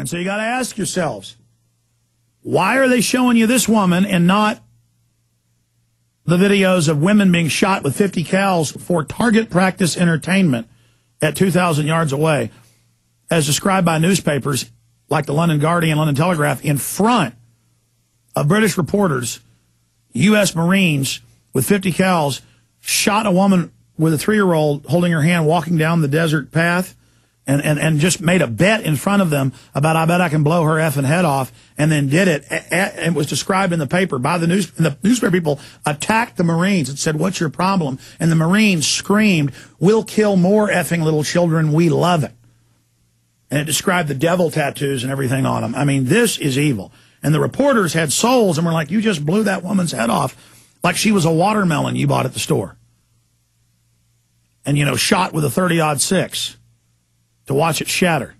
And so you got to ask yourselves, why are they showing you this woman and not the videos of women being shot with 50 cals for target practice entertainment at 2,000 yards away, as described by newspapers like the London Guardian, London Telegraph, in front of British reporters? U.S. Marines with 50 cals shot a woman with a 3-year-old holding her hand walking down the desert path and just made a bet in front of them about, I bet I can blow her effing head off, and then did it. It was described in the paper by the news. And the newspaper people attacked the Marines and said, what's your problem? And the Marines screamed, we'll kill more effing little children. We love it. And it described the devil tattoos and everything on them. I mean, this is evil. And the reporters had souls and were like, you just blew that woman's head off like she was a watermelon you bought at the store. And, you know, shot with a 30-06 to watch it shatter.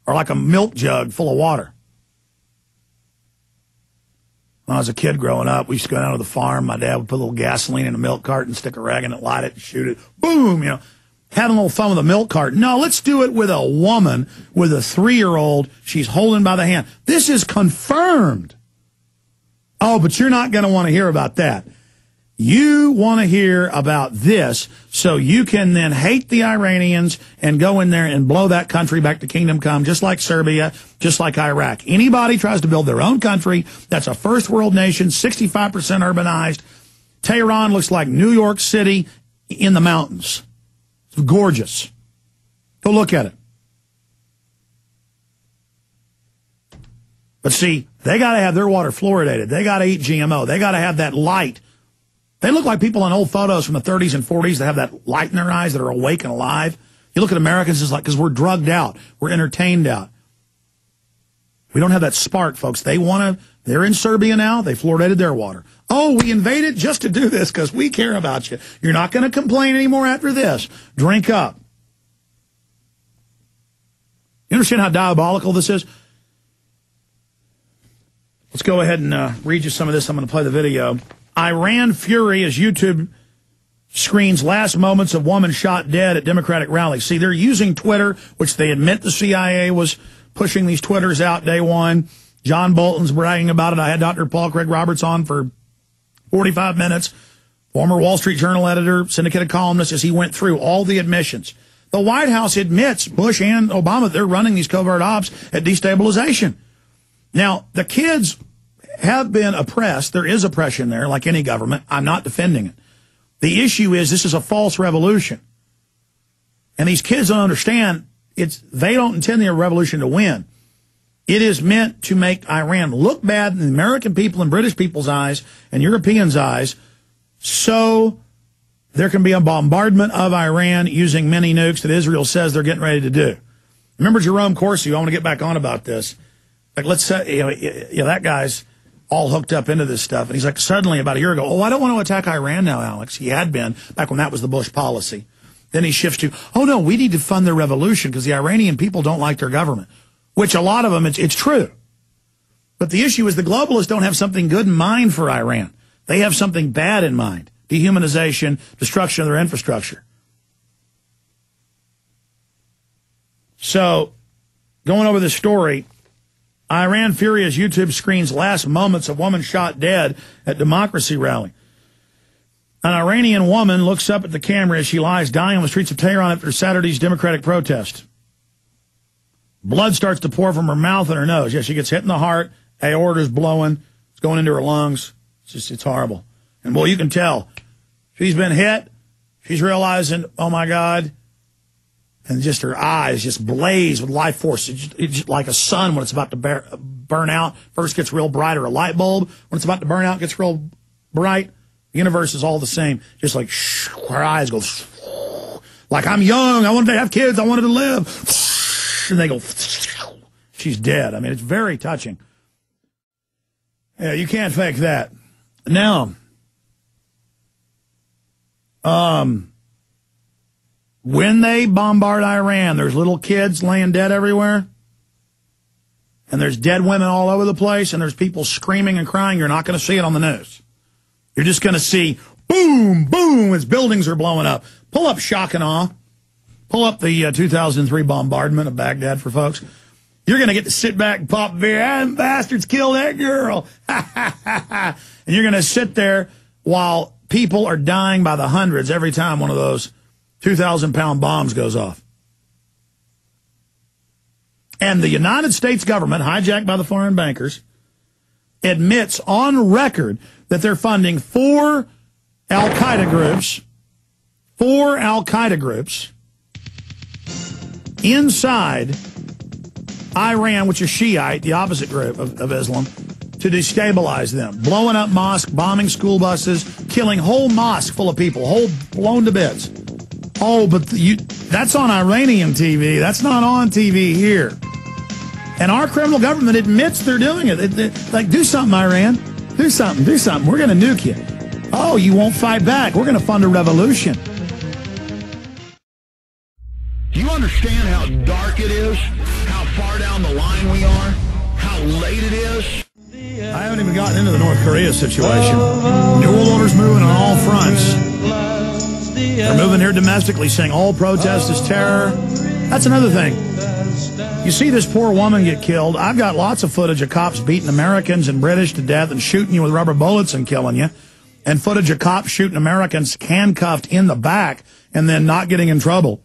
Or like a milk jug full of water. When I was a kid growing up, we used to go down to the farm. My dad would put a little gasoline in a milk carton, stick a rag in it, light it, and shoot it. Boom, you know. Having a little fun with a milk carton. No, let's do it with a woman with a 3-year-old. She's holding by the hand. This is confirmed. Oh, but you're not going to want to hear about that. You want to hear about this so you can then hate the Iranians and go in there and blow that country back to kingdom come, just like Serbia, just like Iraq. Anybody tries to build their own country, that's a first world nation, 65% urbanized. Tehran looks like New York City in the mountains. It's gorgeous. Go look at it. But see, they got to have their water fluoridated. They got to eat GMO. They got to have that light. They look like people in old photos from the 30s and 40s that have that light in their eyes, that are awake and alive. You look at Americans, it's like, because we're drugged out. We're entertained out. We don't have that spark, folks. They want to, they're in Serbia now. They fluoridated their water. Oh, we invaded just to do this because we care about you. You're not going to complain anymore after this. Drink up. You understand how diabolical this is? Let's go ahead and read you some of this. I'm going to play the video. Iran fury as YouTube screens last moments of woman shot dead at Democratic rally. See, they're using Twitter, which they admit the CIA was pushing these Twitters out day one. John Bolton's bragging about it. I had Dr. Paul Craig Roberts on for 45 minutes. Former Wall Street Journal editor, syndicated columnist, as he went through all the admissions. The White House admits, Bush and Obama, they're running these covert ops at destabilization. Now, the kids have been oppressed. There is oppression there, like any government. I'm not defending it. The issue is this is a false revolution. And these kids don't understand they don't intend the revolution to win. It is meant to make Iran look bad in the American people and British people's eyes and Europeans' eyes, so there can be a bombardment of Iran using mini nukes that Israel says they're getting ready to do. Remember Jerome Corsi? I want to get back on about this. Like, let's say, that guy's all hooked up into this stuff. And he's like, suddenly about a year ago, oh, I don't want to attack Iran now, Alex. He had been back when that was the Bush policy. Then he shifts to, oh, no, we need to fund their revolution because the Iranian people don't like their government, which a lot of them, it's true. But the issue is the globalists don't have something good in mind for Iran. They have something bad in mind. Dehumanization, destruction of their infrastructure. So, going over the story, Iran furious YouTube screens last moments of woman shot dead at democracy rally. An Iranian woman looks up at the camera as she lies dying on the streets of Tehran after Saturday's democratic protest. Blood starts to pour from her mouth and her nose. Yeah, she gets hit in the heart. Aorta's blowing. It's going into her lungs. It's horrible. And boy, you can tell. She's been hit. She's realizing, oh my God. And just her eyes just blaze with life force. It's just like a sun when it's about to burn out. First gets real bright, or a light bulb. When it's about to burn out, it gets real bright. The universe is all the same. Just like her eyes go like, I'm young. I wanted to have kids. I wanted to live. And they go, she's dead. I mean, it's very touching. Yeah, you can't fake that. Now, when they bombard Iran, there's little kids laying dead everywhere. And there's dead women all over the place. And there's people screaming and crying. You're not going to see it on the news. You're just going to see boom, boom, as buildings are blowing up. Pull up Shock and Awe. Pull up the 2003 bombardment of Baghdad for folks. You're going to get to sit back and pop beer. Them bastards killed that girl. And you're going to sit there while people are dying by the hundreds every time one of those 2,000-pound bombs goes off. And the United States government, hijacked by the foreign bankers, admits on record that they're funding four Al-Qaeda groups inside Iran, which is Shiite, the opposite group of Islam, to destabilize them. Blowing up mosques, bombing school buses, killing whole mosques full of people, whole blown to bits. Oh, but that's on Iranian TV. That's not on TV here. And our criminal government admits they're doing it. Like, do something, Iran. Do something. Do something. We're going to nuke you. Oh, you won't fight back. We're going to fund a revolution. Do you understand how dark it is? How far down the line we are? How late it is? I haven't even gotten into the North Korea situation. New World Order's moving on all fronts. They're moving here domestically, saying all protest is terror. That's another thing. You see this poor woman get killed. I've got lots of footage of cops beating Americans and British to death and shooting you with rubber bullets and killing you. And footage of cops shooting Americans handcuffed in the back and then not getting in trouble.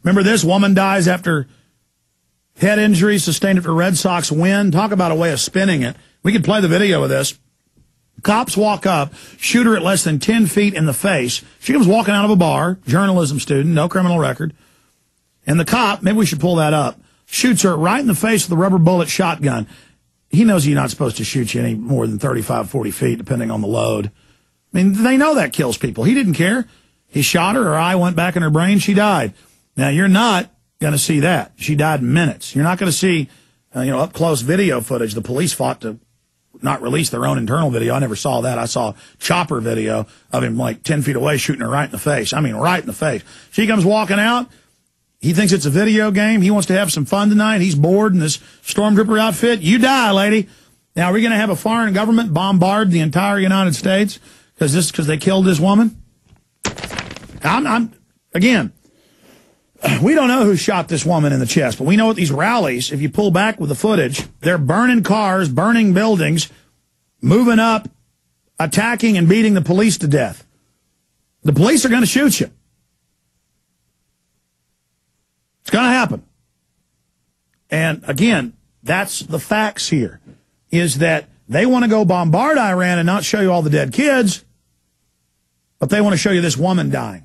Remember this? Woman dies after head injury sustained after Red Sox win. Talk about a way of spinning it. We could play the video of this. Cops walk up, shoot her at less than 10 feet in the face. She comes walking out of a bar, journalism student, no criminal record. And the cop, maybe we should pull that up, shoots her right in the face with a rubber bullet shotgun. He knows you're not supposed to shoot you any more than 35, 40 feet, depending on the load. I mean, they know that kills people. He didn't care. He shot her. Her eye went back in her brain. She died. Now, you're not going to see that. She died in minutes. You're not going to see, up-close video footage. The police fought to not release their own internal video. I never saw that. I saw chopper video of him like 10 feet away shooting her right in the face. I mean, right in the face. She comes walking out. He thinks it's a video game. He wants to have some fun tonight. He's bored in this Stormtrooper outfit. You die, lady. Now, are we going to have a foreign government bombard the entire United States because they killed this woman? Again, we don't know who shot this woman in the chest, but we know at these rallies, if you pull back with the footage, they're burning cars, burning buildings, moving up, attacking and beating the police to death. The police are going to shoot you. It's going to happen. And again, that's the facts here, is that they want to go bombard Iran and not show you all the dead kids, but they want to show you this woman dying.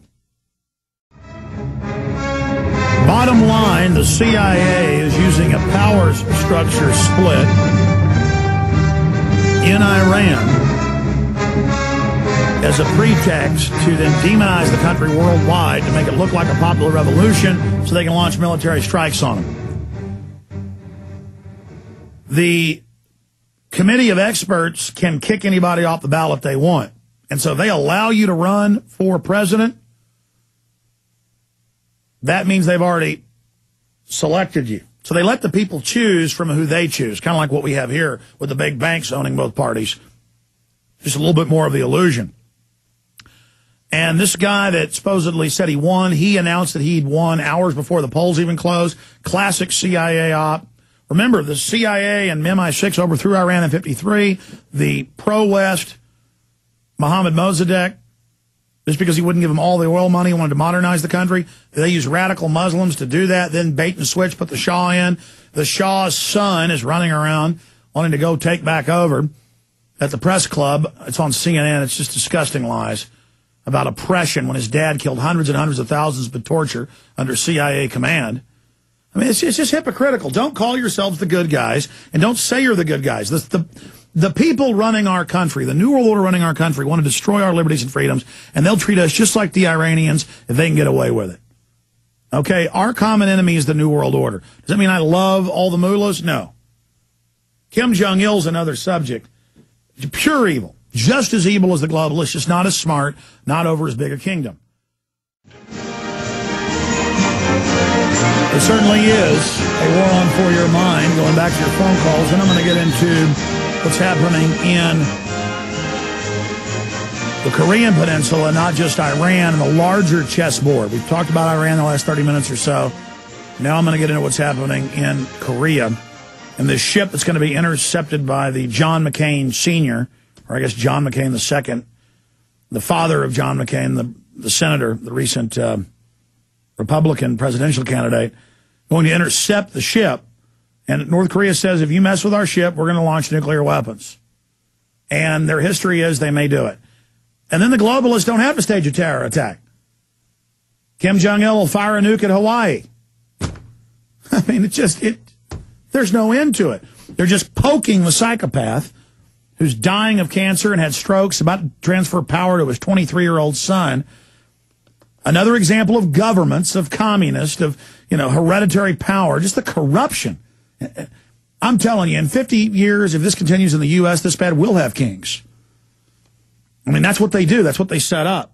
Bottom line, the CIA is using a power structure split in Iran as a pretext to then demonize the country worldwide to make it look like a popular revolution so they can launch military strikes on them. The committee of experts can kick anybody off the ballot they want. And so they allow you to run for president. That means they've already selected you. So they let the people choose from who they choose, kind of like what we have here with the big banks owning both parties. Just a little bit more of the illusion. And this guy that supposedly said he won, he announced that he'd won hours before the polls even closed. Classic CIA op. Remember, the CIA and MI6 overthrew Iran in 1953. The pro-West Mohammad Mossadegh, just because he wouldn't give them all the oil money, he wanted to modernize the country. They used radical Muslims to do that, then bait and switch, put the Shah in. The Shah's son is running around wanting to go take back over at the press club. It's on CNN. It's just disgusting lies about oppression when his dad killed hundreds and hundreds of thousands by torture under CIA command. I mean, it's just hypocritical. Don't call yourselves the good guys, and don't say you're the good guys. The people running our country, the New World Order running our country, want to destroy our liberties and freedoms, and they'll treat us just like the Iranians if they can get away with it. Okay, our common enemy is the New World Order. Does that mean I love all the mullahs? No. Kim Jong-il's another subject. Pure evil. Just as evil as the globalists, just not as smart, not over as big a kingdom. It certainly is a war on for your mind, going back to your phone calls, and I'm going to get into what's happening in the Korean Peninsula, not just Iran, and the larger chessboard. We've talked about Iran in the last 30 minutes or so. Now I'm going to get into what's happening in Korea. And this ship that's going to be intercepted by the John McCain Sr., or I guess John McCain II, the father of John McCain, the senator, the recent Republican presidential candidate, going to intercept the ship. And North Korea says, if you mess with our ship, we're going to launch nuclear weapons. And their history is they may do it. And then the globalists don't have to stage a terror attack. Kim Jong-il will fire a nuke at Hawaii. I mean, there's no end to it. They're just poking the psychopath who's dying of cancer and had strokes, about to transfer power to his 23-year-old son. Another example of governments, of communists, of, hereditary power, just the corruption. I'm telling you, in 50 years, if this continues in the U.S. this bad, we'll have kings. I mean, that's what they do. That's what they set up.